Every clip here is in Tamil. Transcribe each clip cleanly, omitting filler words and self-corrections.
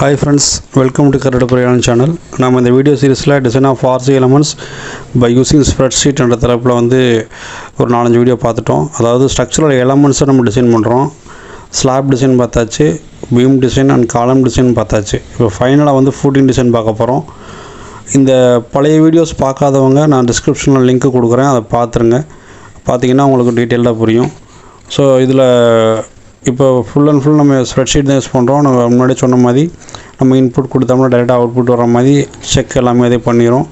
Hi friends, welcome to Karadu Purayan channel. நாம் இந்த வீடியோ சீரிஸில் design of RC elements by using spreadsheet என்ற தலைப்பில் வந்து ஒரு 4-5 வீடியோ பார்த்துட்டோம். அதாவது ஸ்ட்ரக்சரல் எலமெண்ட்ஸை நம்ம டிசைன் பண்ணுறோம். ஸ்லாப் டிசைன் பார்த்தாச்சு, beam design and column design பார்த்தாச்சு. இப்போ ஃபைனலாக வந்து ஃபூட்டிங் டிசைன் பார்க்க போகிறோம். இந்த பழைய வீடியோஸ் பார்க்காதவங்க நான் டிஸ்கிரிப்ஷனில் லிங்க் கொடுக்குறேன், அதை பார்த்துருங்க. பார்த்தீங்கன்னா உங்களுக்கு டீட்டெயிலாக புரியும். ஸோ இதில் இப்போ ஃபுல் அண்ட் ஃபுல் நம்ம ஸ்ப்ரெட்ஷீட் தான் யூஸ் பண்ணுறோம். நம்ம முன்னாடி சொன்ன மாதிரி நம்ம இன்புட் கொடுத்தோம்னா டைரெக்டாக அவுட்புட் வர மாதிரி செக் எல்லாமே அதே பண்ணிடும்.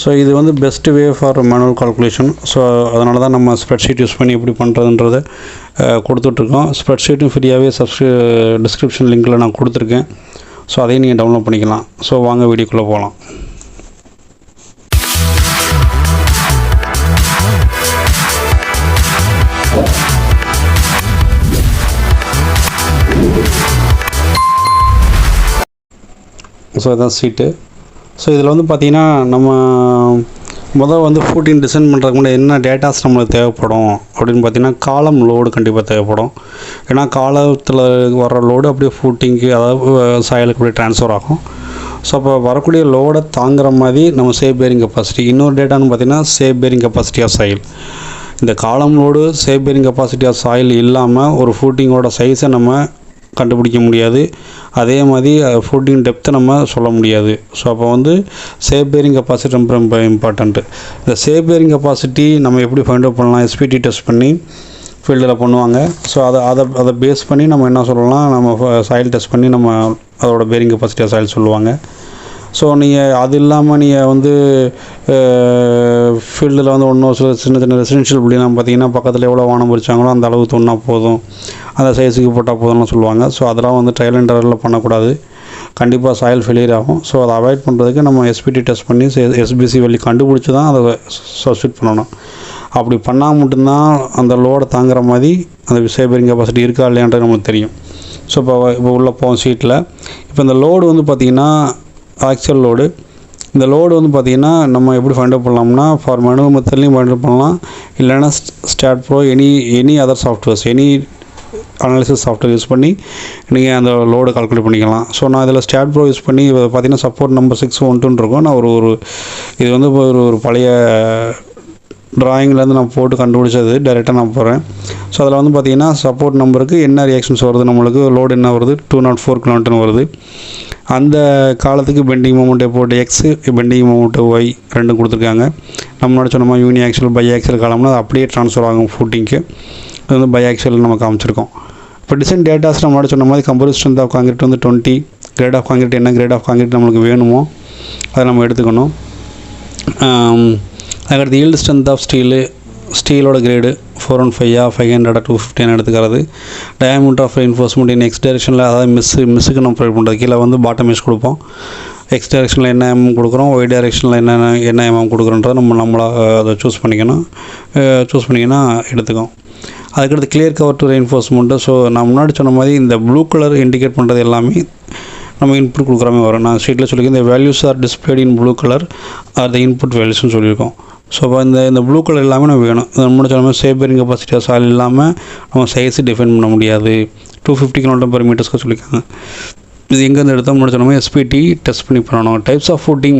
ஸோ இது வந்து best way for manual calculation. So அதனால தான் நம்ம ஸ்ப்ரெட்ஷீட் யூஸ் பண்ணி எப்படி பண்ணுறதுன்றதை கொடுத்துட்ருக்கோம். ஸ்ப்ரெட்ஷீட்டும் ஃப்ரீயாகவே டிஸ்கிரிப்ஷன் லிங்க்கில் நான் கொடுத்துருக்கேன். ஸோ அதையும் நீங்கள் டவுன்லோட் பண்ணிக்கலாம். ஸோ வாங்க வீடியோக்குள்ளே போகலாம். ஸோ இதுதான் சீட்டு. ஸோ இதில் வந்து பார்த்திங்கன்னா நம்ம முதல் வந்து ஃபூட்டிங் டிசைன் பண்ணுறதுக்கு முன்னாடி என்ன டேட்டாஸ் நம்மளுக்கு தேவைப்படும் அப்படின்னு பார்த்திங்கன்னா காலம் லோடு கண்டிப்பாக தேவைப்படும். ஏன்னா காலத்தில் வர்ற லோடு அப்படியே ஃபூட்டிங்க்கு அதாவது சாயலுக்கு அப்படியே ட்ரான்ஸ்ஃபர் ஆகும். ஸோ அப்போ வரக்கூடிய லோடை தாங்குகிற மாதிரி நம்ம சேஃப் பேரிங் கெப்பாசிட்டி, இன்னொரு டேட்டான்னு பார்த்திங்கன்னா safe bearing capacity of soil. இந்த column load safe bearing capacity of soil இல்லாமல் ஒரு ஃபூட்டிங்கோட சைஸை நம்ம கண்டுபிடிக்க முடியாது. அதே மாதிரி ஃபூட்டிங் டெப்த்தை நம்ம சொல்ல முடியாது. ஸோ அப்போ வந்து சேஃப் பேரிங் கெப்பாசிட்டி ரொம்ப இம்பார்ட்டண்ட்டு. இந்த சேஃப் பேரிங் கெப்பாசிட்டி நம்ம எப்படி ஃபைண்ட் அவுட் பண்ணலாம், SPT டெஸ்ட் பண்ணி ஃபீல்டில் பண்ணுவாங்க. ஸோ அதை பேஸ் பண்ணி நம்ம என்ன சொல்லலாம், நம்ம சாயில் டெஸ்ட் பண்ணி நம்ம அதோட பேரிங் கெப்பாசிட்டி ஆஃப் சாயில் சொல்லுவாங்க. ஸோ நீங்கள் அது இல்லாமல் நீங்கள் வந்து ஃபீல்டில் வந்து ஒன்றும் சின்ன சின்ன ரெசிடென்ஷியல் பில்டிங்லாம் பார்த்தீங்கன்னா பக்கத்தில் எவ்வளோ வானம் பிடிச்சாங்களோ அந்த அளவு தோணுனா போதும், அந்த சைஸுக்கு போட்டால் போதும்னு சொல்லுவாங்க. ஸோ அதெல்லாம் வந்து ட்ரையல் அண்ட் எரரில் பண்ணக்கூடாது. கண்டிப்பாக சாயில் ஃபெயிலியர் ஆகும். ஸோ அதை அவாய்ட் பண்ணுறதுக்கு நம்ம SPT டெஸ்ட் பண்ணி SBC வேல்யூ கண்டுபிடிச்சி தான் அதை சப்ஸ்டிட் பண்ணணும். அப்படி பண்ணால் மட்டும்தான் அந்த லோடை தாங்குகிற மாதிரி அந்த சேஃப் பேரிங் கெப்பாசிட்டி இருக்கா இல்லையான்றது நமக்கு தெரியும். ஸோ இப்போ உள்ள போகும் சீட்டில் இப்போ இந்த லோடு வந்து பார்த்திங்கன்னா ஆக்சுவல் லோடு. இந்த லோடு வந்து பார்த்திங்கன்னா நம்ம எப்படி ஃபைண்ட் அவுட் பண்ணலாம்னா ஃபார் மேனுவல் மெத்தட்லையும் ஃபைண்ட் அவுட் பண்ணலாம், இல்லைன்னா start bro any other softwares, any analysis software use பண்ணி நீங்கள் அந்த லோடு கால்குலேட் பண்ணிக்கலாம். ஸோ நான் இதில் ஸ்டாட் ப்ரோ யூஸ் பண்ணி பார்த்திங்கன்னா சப்போர்ட் நம்பர் 612 இருக்கும். நான் ஒரு இது வந்து ஒரு பழைய ட்ராயிங்லேருந்து நான் போட்டு கண்டுபிடிச்சது டைரெக்டாக நான் போகிறேன். ஸோ அதில் வந்து பார்த்திங்கன்னா சப்போர்ட் நம்பருக்கு என்ன ரியாக்ஷன்ஸ் வருது, நம்மளுக்கு லோடு என்ன வருது, 204 kN வருது. அந்த காலத்துக்கு பெண்டிங் மொமெண்ட்டை போட்டு X, பெண்டிங் மொமெண்ட்டு Y ரெண்டும் கொடுத்துருக்காங்க. நம்மளோட சொன்னோமா யூனி ஆக்சுவல் பை ஆக்சுவல் காலம்னா அது அப்படியே ட்ரான்ஸ்ஃபர் ஆகும் ஃபூட்டிங்க்கு. அது வந்து பை ஆக்சுவல் நம்ம காமிச்சிருக்கோம். இப்போ டிசைன் டேட்டாஸ் நம்மளோட சொன்ன மாதிரி கம்போசிட் ஸ்ட்ரென்த் ஆஃப் கான்கிரீட் வந்து 20, கிரேட் ஆஃப் கான்கிரீட் என்ன கிரேட் ஆஃப் கான்கிரீட் நம்மளுக்கு வேணுமோ அதை நம்ம எடுத்துக்கணும். அதுக்கடுத்து ஈல்டு ஸ்ட்ரென்த் ஆஃப் ஸ்டீலோட கிரேடு 415 500 250 எடுத்துக்கிறது. Diameter of reinforcement in X டைரெக்ஷனில், அதாவது மிஸ்ஸுக்கு நம்ம ப்ரொவைட் பண்ணுறது. கீழே வந்து பாட்டம் மிஸ் கொடுப்போம். X டைரெக்ஷனில் என்ன mm கொடுக்குறோம், Y டைரெக்ஷனில் என்ன mm கொடுக்குறோன்றதை நம்மளாக அதை சூஸ் பண்ணிங்கன்னா எடுத்துக்கோம். அதுக்கடுத்து clear cover to reinforcement. So நான் முன்னாடி சொன்ன மாதிரி இந்த ப்ளூ கலர் இண்டிகேட் பண்ணுறது எல்லாமே நம்ம இன்புட் கொடுக்குற மாதிரி வரும். நான் ஷீட்டில் சொல்லியிருக்கேன், இந்த values are displayed in blue colour are the input வேல்யூஸ்னு சொல்லியிருக்கோம். ஸோ இப்போ இந்த ப்ளூ கலர் எல்லாமே நம்ம வேணும். முன்னாடி சொன்ன மாதிரி safe bearing capacity of soil இல்லாமல் நம்ம சைஸ் டிஃபைன் பண்ண முடியாது. 250 kN/m சொல்லியிருக்காங்க. இது எங்கேருந்து எடுத்தால் முன்னாடி சொன்ன மாதிரி SPT டெஸ்ட் பண்ணி பண்ணணும். டைப்ஸ் ஆஃப் ஃபூட்டிங்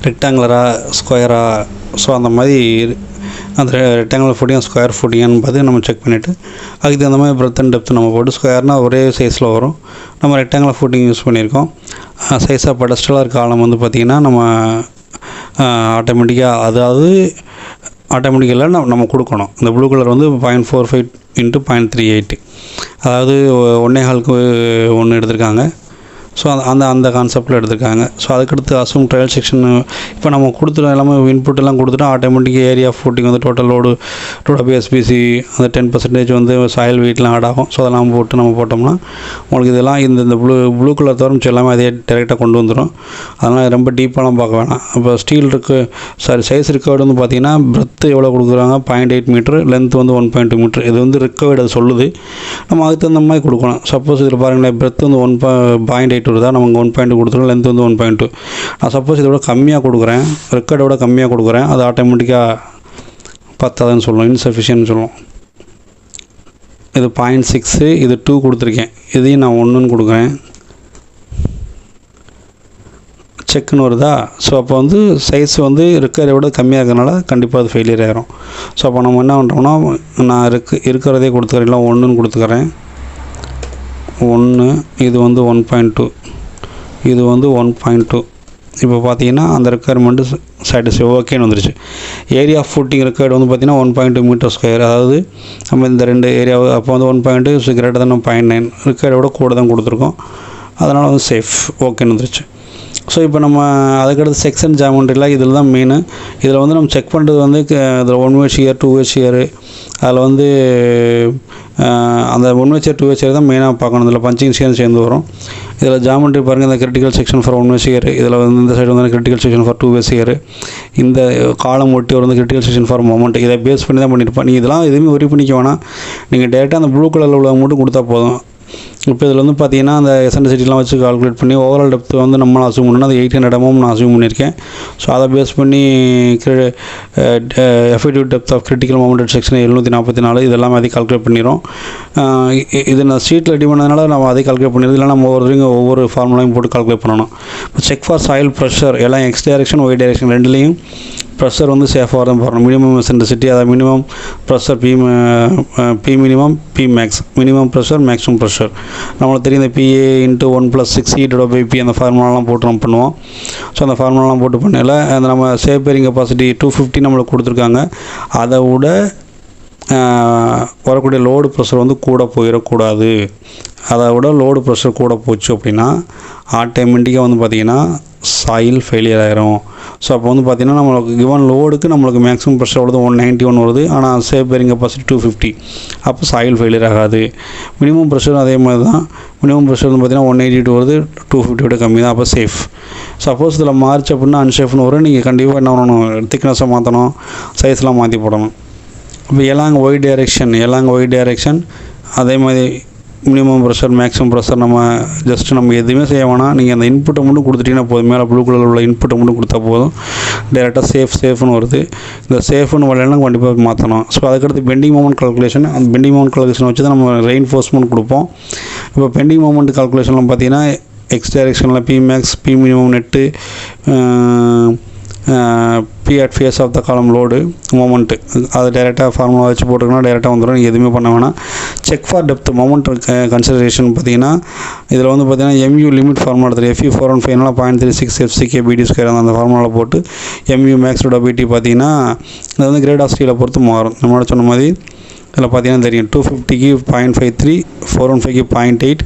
ரெக்டாங்குலரா ஸ்கொயரா, ஸோ அந்த மாதிரி அந்த ரெக்டாங்குலர் ஃபூட்டிங் ஸ்கொயர் ஃபூட்டிங்னு பார்த்து நம்ம செக் பண்ணிவிட்டு அதுக்கு தகுந்த மாதிரி பிரெத் அண்ட் டெப்த் நம்ம போட்டு ஸ்கொயர்னால் ஒரே சைஸில் வரும். நம்ம ரெக்டாங்குலர் ஃபூட்டிங் யூஸ் பண்ணியிருக்கோம். சைஸ் ஆஃப் பெடஸ்டலாக இருக்க காலம் வந்து பார்த்திங்கன்னா நம்ம ஆட்டோமேட்டிக்கலாக நம்ம கொடுக்கணும். இந்த ப்ளூ கலர் வந்து 0.45 × 0.38, அதாவது 1.25க்கு 1 எடுத்திருக்காங்க. ஸோ அந்த கான்செப்டில் எடுத்திருக்காங்க. ஸோ அதுக்கடுத்து அசூம் ட்ரையல் செக்ஷன். இப்போ நம்ம கொடுத்துட்டோம் எல்லாமே இன்புட் எல்லாம் கொடுத்துட்டோம். ஆட்டோமேட்டிக் ஏரியா ஃபூட்டிங் வந்து டோட்டல் லோடு SBC அந்த 10% வந்து சாயில் வெயிட்லாம் ஆட் ஆகும். ஸோ அதெல்லாம் நம்ம போட்டோம்னா உங்களுக்கு இதெல்லாம் இந்த ப்ளூ கலர் தவிர எல்லாமே அதே டேரெக்டாக கொண்டு வந்துடும். அதனால் ரொம்ப டீப்பாலாம் பார்க்க வேணாம். இப்போ ஸ்டீல் சைஸ் ரிக்கவர்டு வந்து பார்த்திங்கன்னா பிரெத்து எவ்வளோ கொடுக்குறாங்க, 0.8 மீட்டர், லென்த் வந்து 1.2 மீட்டர். இது வந்து ரிக்கவர்டு அது சொல்லுது. நம்ம அதுக்கு தகுந்த மாதிரி கொடுக்கணும். சப்போஸ் இதில் பாருங்களேன், பிரெத்து வந்து 1.8 வருதா, நமக்கு 1.2 கொடுத்துருவோம், லென்த் வந்து 1.2. நான் சப்போஸ் இதோட கம்மியாக கொடுக்குறேன், ரெக்கார்டோட கம்மியாக கொடுக்குறேன், அது ஆட்டோமேட்டிக்காக பத்தாதுன்னு சொல்லுவோம், இன்சஃபிஷியன்ட்னு சொல்லுவோம். இது 0.6, இது 2 கொடுத்துருக்கேன், இதையும் நான் 1ன்னு கொடுக்குறேன். செக்குன்னு வருதா. ஸோ அப்போ வந்து சைஸ் வந்து இருக்கிறத விட கம்மியாக இருக்கிறனால கண்டிப்பாக அது ஃபெயிலியர் ஆகிரும். ஸோ அப்போ நம்ம என்ன பண்ணுறோம்னா, நான் இருக்கிறதே கொடுத்துக்கிறேன், இல்லை 1ன்னு கொடுத்துக்கிறேன். 1 இது வந்து 1.2, இது வந்து 1.2. இப்போ பார்த்தீங்கன்னா அந்த ரெக்குயர்மெண்ட்டு சாட்டிஸ்ஃபை ஓகேன்னு வந்துருச்சு. ஏரியா ஆஃப் ஃபுட்டிங் ரெக்கார்டு வந்து பார்த்திங்கன்னா 1.2 மீட்டர் ஸ்கொயர். அதாவது நம்ம இந்த 2 ஏரியாவை அப்போ வந்து 1.2 கிரேட்டர் தான் 0.9 ரெக்கார்டோட கூட தான் கொடுத்துருக்கோம். அதனால் வந்து சேஃப் ஓகேன்னு வந்துருச்சு. ஸோ இப்போ நம்ம அதுக்கடுத்து செக்ஷன் ஜாமெண்ட்ரியில் இதில் தான் மெயின். இதில் வந்து நம்ம செக் பண்ணுறது வந்து இதில் 1 way shear 2 way shear, அதில் வந்து அந்த 1 way shear 2 way shear தான் மெயினாக பார்க்கணும். இதில் பஞ்சிங் சேர்ந்து வரும். இதில் ஜாமெண்ட்ரி பாருங்கள், இந்த critical section for 1 way shear, இதில் வந்து இந்த சைடு வந்து critical section for 2 way shear, இந்த காலம் ஒட்டி வந்து கிரிட்டிக்கல் செக்ஷன் ஃபார் மொமெண்ட். இதை பேஸ் பண்ணி தான் பண்ணியிருப்பேன். நீங்கள் இதெல்லாம் எதுவுமே ஒரி பண்ணிக்க வேணாம். நீங்கள் டேரெக்டாக அந்த ப்ளூ கலரில் உள்ள மட்டும் கொடுத்தா போதும். இப்போ இதில் வந்து பார்த்தீங்கன்னா அந்த எசன்சிட்டிலாம் வச்சு கால்குலேட் பண்ணி ஓவரால் டெப்த் வந்து நம்மளால் அசூம் பண்ணணும். அது 800 mm நான் அசூம் பண்ணியிருக்கேன். ஸோ அதை பேஸ் பண்ணி effective depth of critical moment section 744 இதெல்லாம் அதை கால்குலேட் பண்ணிடும். இது நான் ஷீட்டில் ரெடி பண்ணதுனால நம்ம அதை கால்குலேட் பண்ணிடுது. இல்லை நம்ம ஒவ்வொரு ஃபார்முலாவையும் போட்டு கால்குலேட் பண்ணணும். இப்போ செக் ஃபார் சாயில் ப்ரெஷர் எல்லாம் எக்ஸ் டைரக்ஷன் ஒய் டைரக்ஷன் ரெண்டுலேயும் ப்ரெஷர் வந்து சேஃபாக தான் போடணும். மினிமம் எசன்சிட்டி, அதாவது minimum pressure P minimum, P max, minimum pressure maximum pressure. நம்மளுக்கு தெரியும் இந்த PA × 1+6E/P அந்த ஃபார்முலாலாம் போட்டு நம்ம பண்ணுவோம். ஸோ அந்த ஃபார்முலாலாம் போட்டு பண்ணல அந்த நம்ம சேஃப் பேரிங் கெப்பாசிட்டி 250 நம்மளுக்கு கொடுத்துருக்காங்க. அதை விட வரக்கூடிய லோடு ப்ரெஷர் வந்து கூட போயிடக்கூடாது. அதை விட லோடு ப்ரெஷர் கூட போச்சு அப்படின்னா ஆட்டோமேட்டிக்காக வந்து பார்த்திங்கன்னா சாயில் ஃபெயிலியர் ஆகிரும். ஸோ அப்போ வந்து பார்த்திங்கன்னா நம்மளுக்கு கிவன் லோடுக்கு நம்மளுக்கு மேக்ஸிமம் ப்ரெஷர் வருது 191 வருது, ஆனால் சேஃப் பேரிங் கெப்பாசிட்டி 250. அப்போ சாயில் ஃபெயிலியர் ஆகாது. மினிமம் ப்ரெஷரும் அதே மாதிரி தான். மினிமம் ப்ரெஷர் வந்து பார்த்திங்கன்னா 182 வருது, 250 விட கம்மி தான். அப்போ சேஃப். சப்போஸ் இதில் மார்ச் அப்படின்னா அன்சேஃப்னு வரும். நீங்கள் கண்டிப்பாக என்ன பண்ணணும், திக்னஸை மாற்றணும், சைஸ்லாம் மாற்றி போடணும். இப்போ எலாங் ஒய் டைரெக்ஷன் அதே மாதிரி மினிமம் ப்ரெஷர் மேக்ஸிமம் ப்ரெஷர் நம்ம நம்ம எதுவுமே செய்ய வேணாம். நீங்கள் அந்த இன்புட்டை மட்டும் கொடுத்துட்டிங்கன்னா போதும். மேலே ப்ளூ கலரில் உள்ள இன்புட்டை மட்டும் கொடுத்தா போதும். டேரெக்டாக சேஃப்னு வருது. இந்த சேஃப்னு வரலைன்னா கண்டிப்பாக மாற்றணும். ஸோ அதுக்கடுத்து பெண்டிங் மொமெண்ட் கால்குலேஷன். அந்த பெண்டிங் மொமெண்ட் கால்குலேஷன் வச்சு தான் நம்ம ரெயின்ஃபோர்ஸ்மெண்ட் கொடுப்போம். இப்போ பெண்டிங் மொமெண்ட் கால்குலேஷன்லாம் பார்த்தீங்கன்னா எக்ஸ் டைரெக்ஷனில் P max, P minimum net, P at face of the column load moment, அது டைரெக்டாக ஃபார்முலா வச்சு போட்டுருக்கோன்னா டைரெக்டாக வந்துடும். நீங்கள் எதுவுமே பண்ண வேணாம். Check for depth moment consideration பார்த்தீங்கன்னா இதில் வந்து பார்த்தீங்கன்னா MU லிமிட் ஃபார்முலா எடுத்துகிட்டு FE415 0.36 FCK BD² அந்த ஃபார்முலாவில் போட்டு MU மேக்ஸோட BT பார்த்தீங்கன்னா இது வந்து கிரேட் ஆஃப் ஸ்டீலை பொறுத்து மாறும். நம்மளோட சொன்ன மாதிரி இதில் பார்த்தீங்கன்னா தெரியும் 250க்கு 0.53, 415க்கு 0.8,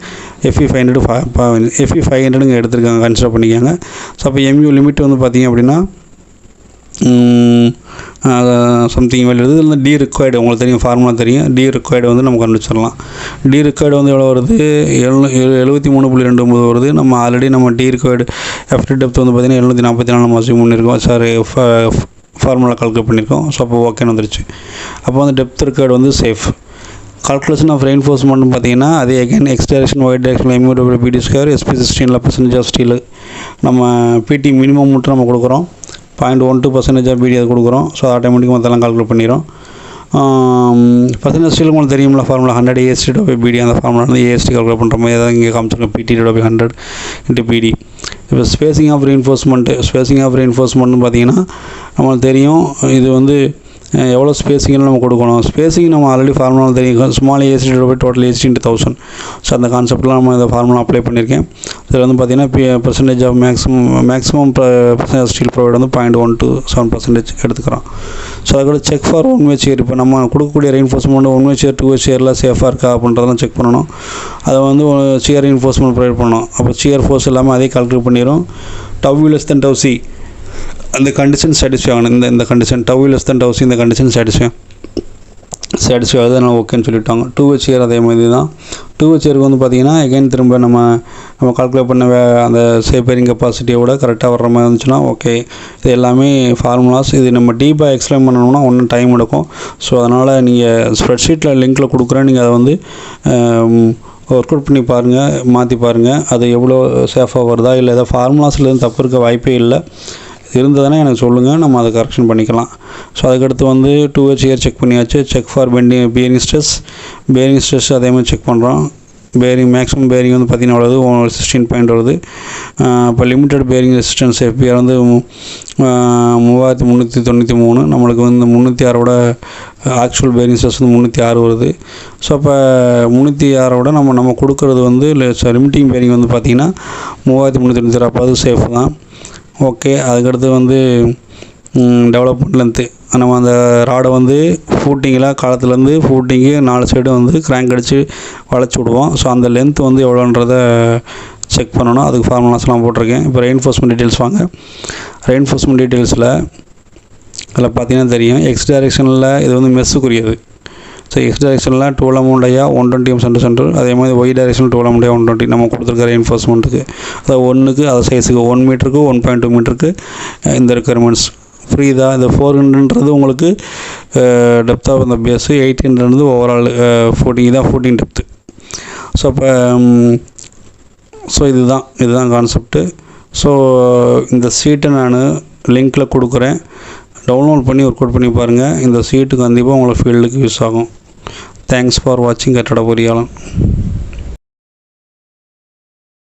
FE500 எடுத்துருக்காங்க, கன்சிடர் பண்ணிக்காங்க. ஸோ அப்போ MU லிமிட் வந்து பார்த்திங்க அப்படின்னா சம்திங் வேல்யூ வருது. இல்லை டி ரிக்வயர்டு உங்களுக்கு தெரியும், ஃபார்முலா தெரியும். டி ரிக்வயர்டு வந்து நம்ம கண்டுபிடிச்சிடலாம். டி ரிக்வயர்டு வந்து எவ்வளோ வருது, 73.29 வருது. நம்ம ஆல்ரெடி நம்ம டி ரிக்வயர்டு எஃப்டி டெப்த் வந்து பார்த்திங்கன்னா 744 நம்ம அசீவ் பண்ணியிருக்கோம். ஃபார்முலா கால்குலேட் பண்ணியிருக்கோம். ஸோ அப்போ ஓகேன்னு வந்துருச்சு. அப்போ வந்து டெப்த் ரிக்வயர்டு வந்து சேஃப். கால்குலேஷன் ஆஃப் ரெயின்ஃபோர்ஸ்மெண்ட் பார்த்தீங்கன்னா அதே again X direction Y direction MU BD² SP16 % of steel நம்ம PT மினிமம் மட்டும் நம்ம கொடுக்குறோம். 0.12% ஆஃப் BD அது கொடுக்குறோம். ஸோ ஆட்டோமேட்டிக்காக மற்றெல்லாம் கால்குலேட் பண்ணிடும். பர்சன்டேஜ் ஸ்டீல் உங்களுக்கு தெரியும்ல ஃபார்முலா 100 AST/BD. அந்த ஃபார்முலா வந்து AST கால்குலேட் பண்ணுற மாதிரி ஏதாவது இங்கே காமிச்சிருக்கோம். PT/100 × BD. இப்போ ஸ்பேசிங் ஆஃப் ரெயின்ஃபோர்ஸ்மெண்ட்னு பார்த்தீங்கன்னா நம்மளுக்கு தெரியும் இது வந்து எவ்வளோ ஸ்பேசிங்னு நம்ம கொடுக்கணும். ஸ்பேசிங் நம்ம ஆல்ரெடி ஃபார்முலா தெரியும், small AST total AST × 1000. So அந்த கான்செப்ட்லாம் நம்ம இந்த ஃபார்முலா அப்ளை பண்ணியிருக்கேன். இதில் வந்து பார்த்திங்கன்னா percentage of maximum percentage steel provide வந்து 0.127% எடுத்துக்கிறோம். ஸோ அதுக்கூட செக் ஃபார் 1 way shear. இப்போ நம்ம கொடுக்கக்கூடிய ரெயின்ஃபோர்ஸ்மெண்ட் 1 way shear 2 way shearல சேஃபாக இருக்கா அப்படின்றதெல்லாம் செக் பண்ணணும். அதை வந்து shear ரெயின்ஃபோர்ஸ்மெண்ட் ப்ரொவைட் பண்ணணும். அப்போ shear ஃபோர்ஸ் எல்லாமே அதே கால்குலேட் பண்ணிடும். Tau less than tau C அந்த கண்டிஷன் சாட்டிஸ்ஃபை ஆகணும். இந்த condition Tau less than tau C இந்த கண்டிஷன் சாட்டிஸ்ஃபை ஆகுது, நான் ஓகேன்னு சொல்லிட்டாங்க. 2 way shear அதே மாதிரி தான். 2 way shear வந்து பார்த்திங்கன்னா எகைன் திரும்ப நம்ம கால்குலேட் பண்ண அந்த சேஃப் பேரிங் கெப்பாசிட்டியோட கரெக்டாக வர்ற மாதிரி இருந்துச்சுன்னா ஓகே. இது எல்லாமே ஃபார்முலாஸ். இது நம்ம டீப்பாக எக்ஸ்பிளைன் பண்ணணும்னா ஒன்றும் டைம் எடுக்கும். ஸோ அதனால் நீங்கள் ஸ்ப்ரெட்ஷீட்டில் லிங்க்கில் கொடுக்குறேன், நீங்கள் அதை வந்து ஒர்க் அவுட் பண்ணி பாருங்கள், மாற்றி பாருங்கள். அது எவ்வளோ சேஃபாக வருதா, இல்லை ஏதாவது ஃபார்முலாஸில் எதுவும் தப்பு இருக்க வாய்ப்பே இல்லை. இருந்ததுன்னா எனக்கு சொல்லுங்கள், நம்ம அதை கரெக்ஷன் பண்ணிக்கலாம். ஸோ அதுக்கடுத்து வந்து 2 way shear செக் பண்ணியாச்சு. செக் ஃபார் பேரிங் ஸ்ட்ரெஸ் அதே மாதிரி செக் பண்ணுறோம். பேரிங் மேக்ஸிமம் பேரிங் வந்து பார்த்திங்கன்னா வருது 16 பாயிண்ட் வருது. இப்போ லிமிட்டட் பேரிங் ரெசிஸ்டன்ஸ் எஃபிஆர் வந்து 3393. நம்மளுக்கு வந்து 306ஓட ஆக்சுவல் பேரிங் ஸ்ட்ரெஸ் வந்து 306 வருது. ஸோ அப்போ 306ஓட நம்ம கொடுக்குறது வந்து லிமிட்டிங் பேரிங் வந்து பார்த்திங்கன்னா 3396. அப்போ அது சேஃப் தான். ஓகே, அதுக்கடுத்து வந்து டெவலப்மெண்ட் லென்த்து. நம்ம அந்த ராடை வந்து ஃபூட்டிங்கில் காலத்துலேருந்து ஃபூட்டிங்கு 4 சைடு வந்து கிராங்க் அடித்து வளைச்சி விடுவோம். ஸோ அந்த லென்த் வந்து எவ்வளோன்றதை செக் பண்ணணும். அதுக்கு ஃபார்முலாஸ்லாம் போட்டிருக்கேன். இப்போ ரெயின்ஃபோர்ஸ்மெண்ட் டீட்டெயில்ஸ் வாங்க. ரெயின்ஃபோர்ஸ்மெண்ட் டீட்டெயில்ஸில் அதில் பார்த்தீங்கன்னா தெரியும், எக்ஸ் டைரெக்ஷனில் இது வந்து மெஸ்ஸுக்குரியது. ஸோ எக்ஸ் டைரெக்ஷனில் 12 mm ஐயா 120 mm சென்டர். அதே மாதிரி ஒய் டைரெக்ஷனில் 12 mm 120 நம்ம கொடுத்துருக்க ரெயின்ஃபோர்ஸ்மெண்ட்டுக்கு. அதாவது 1க்கு அது சைஸுக்கு 1 மீட்டருக்கு 1.2 மீட்டருக்கு இந்த ரெக்குயர்மெண்ட்ஸ் ஃப்ரீ தான். இந்த 400ன்றது உங்களுக்கு டெப்த் ஆஃப் இந்த பேஸு, 800ன்றது ஓவரால் ஃபூட்டிங் டெப்த்து. ஸோ அப்போ இதுதான் கான்செப்ட்டு. ஸோ இந்த சீட்டை நான் லிங்க்கில் கொடுக்குறேன், டவுன்லோட் பண்ணி ஒர்க் அவுட் பண்ணி பாருங்கள். இந்த சீட்டு கண்டிப்பாக உங்களுக்கு ஃபீல்டுக்கு யூஸ் ஆகும். தேங்க்ஸ் ஃபார் வாட்சிங் கட்டட பொறியாளன்.